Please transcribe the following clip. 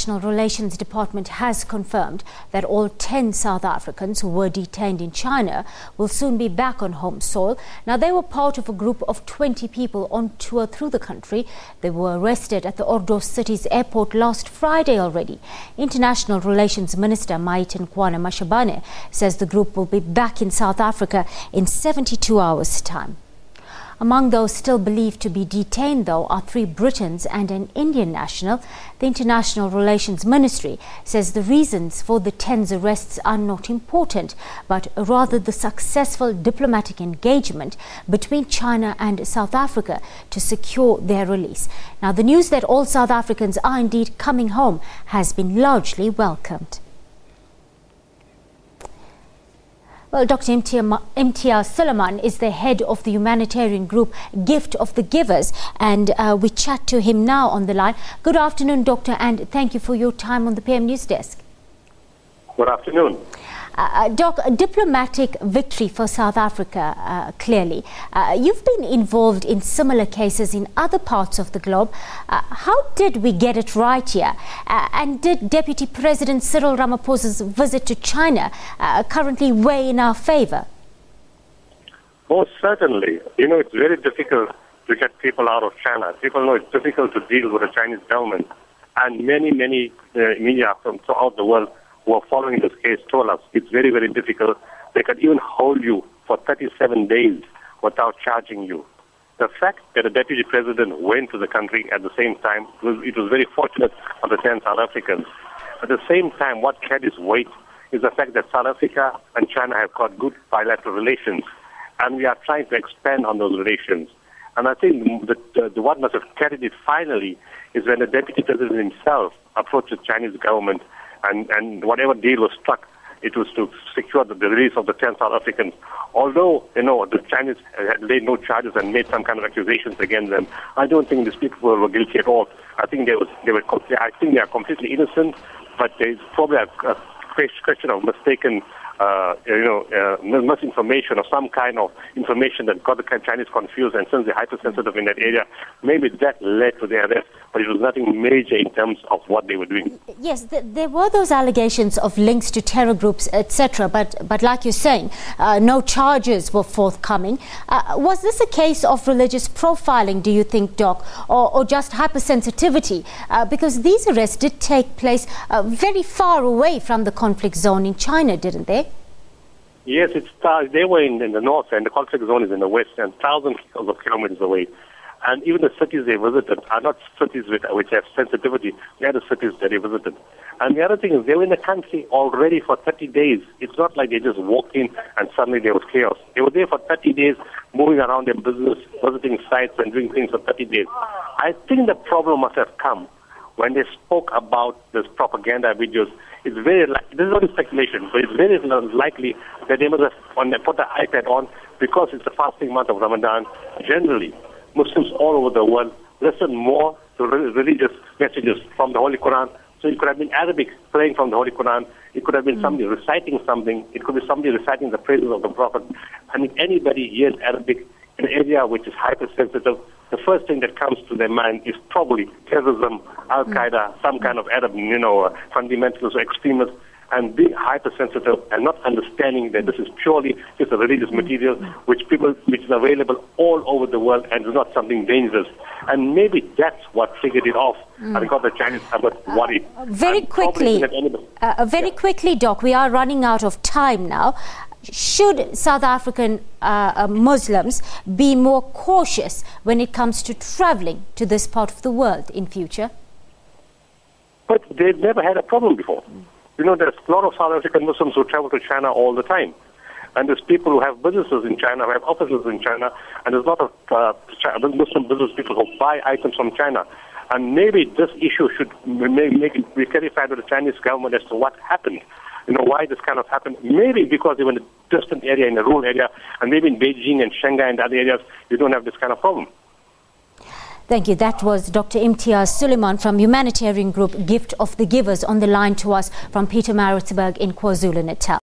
International Relations Department has confirmed that all 10 South Africans who were detained in China will soon be back on home soil. Now, they were part of a group of 20 people on tour through the country. They were arrested at the Ordos City's airport last Friday already. International Relations Minister Maite Nkwana-Mashabane says the group will be back in South Africa in 72 hours' time. Among those still believed to be detained, though, are 3 Britons and an Indian national. The International Relations Ministry says the reasons for the 10's arrests are not important, but rather the successful diplomatic engagement between China and South Africa to secure their release. Now, the news that all South Africans are indeed coming home has been largely welcomed. Well, Dr. Imitiaz Sooliman is the head of the humanitarian group Gift of the Givers, and we chat to him now on the line. Good afternoon, Doctor, and thank you for your time on the PM News Desk. Good afternoon. Doc, a diplomatic victory for South Africa, clearly. You've been involved in similar cases in other parts of the globe. How did we get it right here? And did Deputy President Cyril Ramaphosa's visit to China currently weigh in our favour? Most certainly. You know, it's very difficult to get people out of China. People know it's difficult to deal with the Chinese government. And many media from throughout the world who are following this case told us it's very, very difficult. They could even hold you for 37 days without charging you. The fact that the Deputy President went to the country at the same time, it was very fortunate for the 10 South Africans. At the same time, what carries weight is the fact that South Africa and China have got good bilateral relations, and we are trying to expand on those relations. And I think the what must have carried it finally is when the Deputy President himself approached the Chinese government, and whatever deal was struck, it was to secure the release of the 10 South Africans. Although, you know, the Chinese had laid no charges and made some kind of accusations against them, I don't think these people were guilty at all. I think they are completely innocent, but there's probably a question of mistaken, misinformation or some kind of information that got the Chinese confused, and since they're hypersensitive in that area, maybe that led to their arrest, but it was nothing major in terms of what they were doing. Yes, there were those allegations of links to terror groups, etc., but like you're saying, no charges were forthcoming. Was this a case of religious profiling, do you think, Doc, or just hypersensitivity? Because these arrests did take place very far away from the conflict zone in China, didn't they? Yes, they were in the north, and the conflict zone is in the west, and thousands of kilometers away. And even the cities they visited are not cities which have sensitivity. They are the cities that they visited. And the other thing is, they were in the country already for 30 days. It's not like they just walked in and suddenly there was chaos. They were there for 30 days, moving around their business, visiting sites and doing things for 30 days. I think the problem must have come when they spoke about this propaganda videos. It's very likely, this is only speculation, but it's very likely that they must have put the iPad on, because it's the fasting month of Ramadan. Generally, Muslims all over the world listen more to religious messages from the Holy Quran. So it could have been Arabic playing from the Holy Quran. It could have been somebody reciting something. It could be somebody reciting the praises of the Prophet. And if anybody hears Arabic in an area which is hypersensitive, the first thing that comes to their mind is probably terrorism, Al-Qaeda, some kind of Arab, fundamentalists or extremists, and being hypersensitive and not understanding that this is purely just a religious material which is available all over the world and is not something dangerous. And maybe that's what triggered it off and got the Chinese a bit worried. Very quickly, Doc, we are running out of time now. Should South African Muslims be more cautious when it comes to travelling to this part of the world in future? But they've never had a problem before. You know, there's a lot of South African Muslims who travel to China all the time. And there's people who have businesses in China, who have offices in China, and there's a lot of Muslim business people who buy items from China. And maybe this issue should be clarified with the Chinese government as to what happened. You know, why this kind of happened. Maybe because they were in a distant area, in a rural area, and maybe in Beijing and Shanghai and other areas, you don't have this kind of problem. Thank you. That was Dr. Imitiaz Sooliman from humanitarian group Gift of the Givers on the line to us from Pietermaritzburg in KwaZulu-Natal.